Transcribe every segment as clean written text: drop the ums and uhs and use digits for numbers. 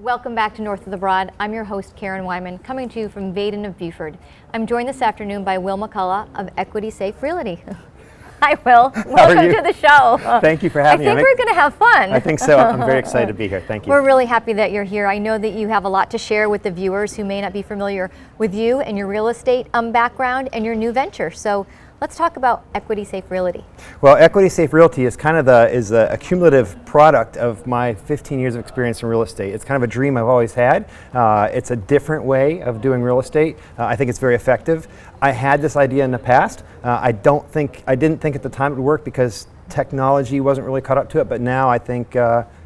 Welcome back to North of the Broad. I'm your host, Karen Wyman, coming to you from Vaden of Buford. I'm joined this afternoon by Will McCullough of EquitySafe Realty. Hi, Will. Welcome to the show. Thank you for having me. I think we're going to have fun. I think so. I'm very excited to be here. Thank you. We're really happy that you're here. I know that you have a lot to share with the viewers who may not be familiar with you and your real estate background and your new venture. So let's talk about EquitySafe Realty. Well, EquitySafe Realty is kind of a cumulative product of my 15 years of experience in real estate. It's kind of a dream I've always had. It's a different way of doing real estate. I think it's very effective. I had this idea in the past. I didn't think at the time it would work because technology wasn't really caught up to it, but now I think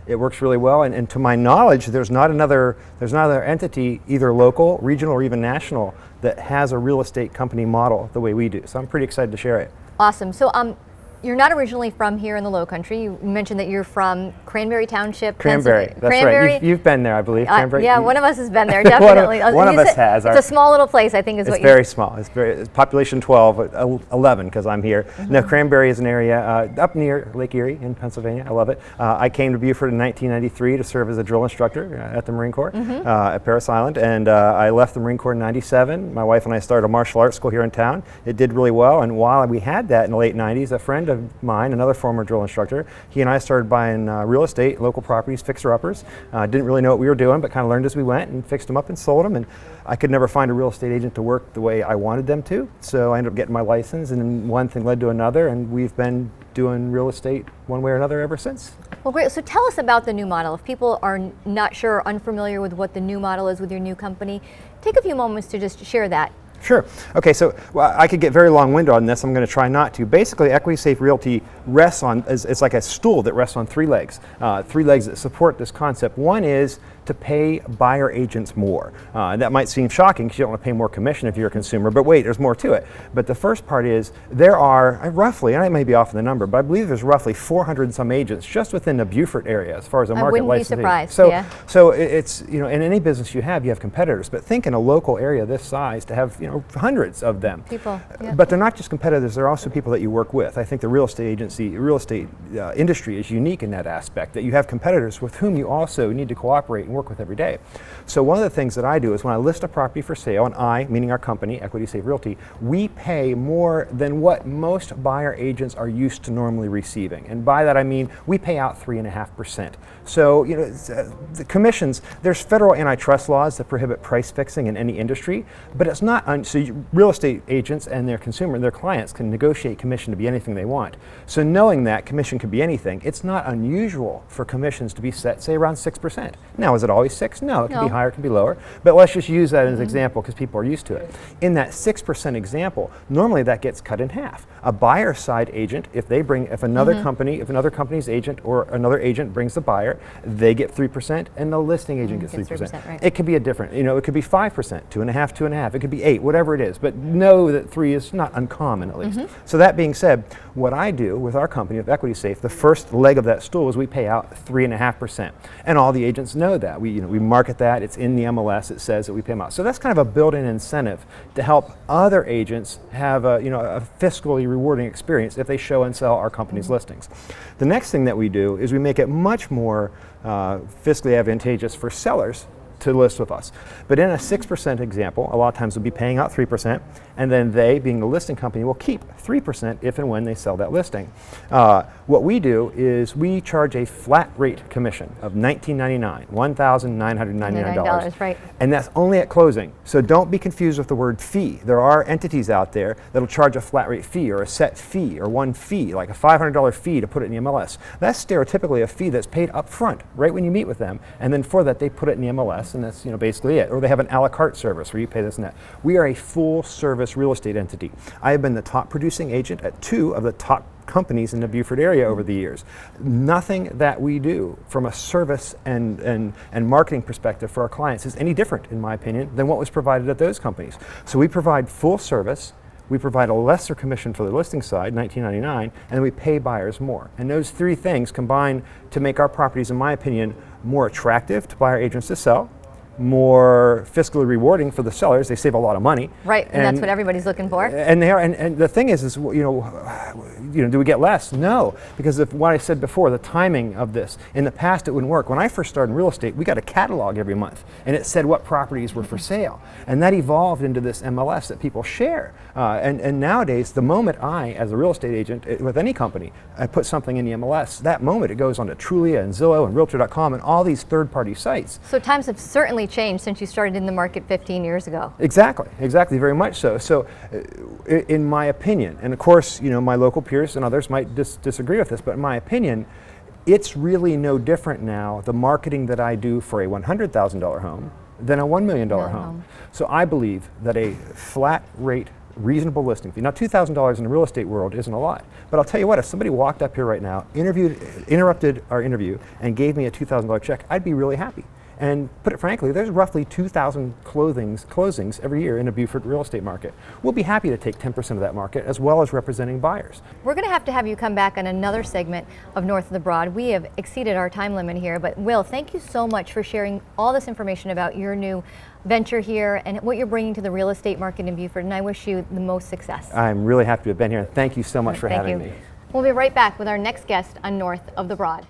it works really well, and to my knowledge, there's not another entity, either local, regional, or even national, that has a real estate company model the way we do. So I'm pretty excited to share it. Awesome. So you're not originally from here in the Low Country. You mentioned that you're from Cranberry Township. Cranberry, that's right. You've been there, I believe. Cranberry. Yeah, one of us has been there, definitely. one of us has. It's a small little place, I think, is what you. It's very small. It's population 12, 11, because I'm here. Mm-hmm. Now, Cranberry is an area up near Lake Erie in Pennsylvania. I love it. I came to Buford in 1993 to serve as a drill instructor at the Marine Corps at Parris Island, and I left the Marine Corps in '97. My wife and I started a martial arts school here in town. It did really well, and while we had that in the late '90s, a friend of mine, another former drill instructor, he and I started buying real estate, local properties, fixer-uppers. Didn't really know what we were doing, but kind of learned as we went and fixed them up and sold them. And I could never find a real estate agent to work the way I wanted them to, so I ended up getting my license, and then one thing led to another, and we've been doing real estate one way or another ever since. Well, great. So tell us about the new model. If people are not sure or unfamiliar with what the new model is with your new company, take a few moments to just share that. Sure. Okay, so I could get very long-winded on this. I'm going to try not to. Basically, EquitySafe Realty rests on, it's like a stool that rests on three legs that support this concept. One is to pay buyer agents more. That might seem shocking because you don't want to pay more commission if you're a consumer, but wait, there's more to it. But the first part is there are roughly, and I may be off in the number, but I believe there's roughly 400 and some agents just within the Buford area as far as a market licensee. I wouldn't be surprised. So it's, in any business you have competitors, but think in a local area this size to have, hundreds of them. People, yeah. But they're not just competitors, they're also people that you work with. I think the real estate industry is unique in that aspect, that you have competitors with whom you also need to cooperate and work with every day. So one of the things that I do is when I list a property for sale, and I, meaning our company, EquitySafe Realty, we pay more than what most buyer agents are used to normally receiving. And by that I mean we pay out 3.5%. So, the commissions, there's federal antitrust laws that prohibit price fixing in any industry, but it's not, real estate agents and their clients can negotiate commission to be anything they want. So knowing that commission can be anything, it's not unusual for commissions to be set, say, around 6%. Now, is it always 6? No, it can be higher, it can be lower, but let's just use that as an example because people are used to it. In that 6% example, normally that gets cut in half. A buyer side agent, if another company's agent or another agent brings the buyer, they get 3% and the listing agent gets 3%. Right. It could be a different, it could be 5%, 2.5, 2.5, it could be 8, whatever it is, but know that 3 is not uncommon at least. So that being said, what I do with our company, with EquitySafe, the first leg of that stool is we pay out 3.5%. And all the agents know that. We market that, it's in the MLS, it says that we pay them out. So that's kind of a built-in incentive to help other agents have a fiscally rewarding experience if they show and sell our company's listings. The next thing that we do is we make it much more fiscally advantageous for sellers to list with us. But in a 6% example, a lot of times we'll be paying out 3%, and then they, being the listing company, will keep 3% if and when they sell that listing. What we do is we charge a flat rate commission of $19.99, $1,999. Right. And that's only at closing. So don't be confused with the word fee. There are entities out there that'll charge a flat rate fee or a set fee or one fee, like a $500 fee to put it in the MLS. That's stereotypically a fee that's paid up front, right when you meet with them, and then for that they put it in the MLS, and that's basically it. Or they have an a la carte service where you pay this and that. We are a full service real estate entity. I have been the top producing agent at 2 of the top companies in the Buford area over the years. Nothing that we do from a service and marketing perspective for our clients is any different, in my opinion, than what was provided at those companies. So we provide full service, we provide a lesser commission for the listing side, $19.99, and then we pay buyers more. And those 3 things combine to make our properties, in my opinion, more attractive to buyer agents to sell, more fiscally rewarding for the sellers. They save a lot of money. Right, and that's what everybody's looking for. And they are, and the thing is, do we get less? No, because of what I said before, the timing of this. In the past, it wouldn't work. When I first started in real estate, we got a catalog every month, and it said what properties were for sale, and that evolved into this MLS that people share. And nowadays, the moment I, as a real estate agent with any company, I put something in the MLS, that moment it goes on to Trulia and Zillow and Realtor.com and all these third-party sites. So times have certainly changed since you started in the market 15 years ago. Exactly, very much so. So, in my opinion, and of course, my local peers and others might disagree with this, but in my opinion, it's really no different now, the marketing that I do for a $100,000 home than a $1 million home. So I believe that a flat rate, reasonable listing fee. Now, $2,000 in the real estate world isn't a lot, but I'll tell you what, if somebody walked up here right now, interrupted our interview, and gave me a $2,000 check, I'd be really happy. And put it frankly, there's roughly 2,000 closings every year in the Beaufort real estate market. We'll be happy to take 10% of that market, as well as representing buyers. We're going to have you come back on another segment of North of the Broad. We have exceeded our time limit here, but Will, thank you so much for sharing all this information about your new venture here and what you're bringing to the real estate market in Beaufort, and I wish you the most success. I'm really happy to have been here, and thank you so much for having me. We'll be right back with our next guest on North of the Broad.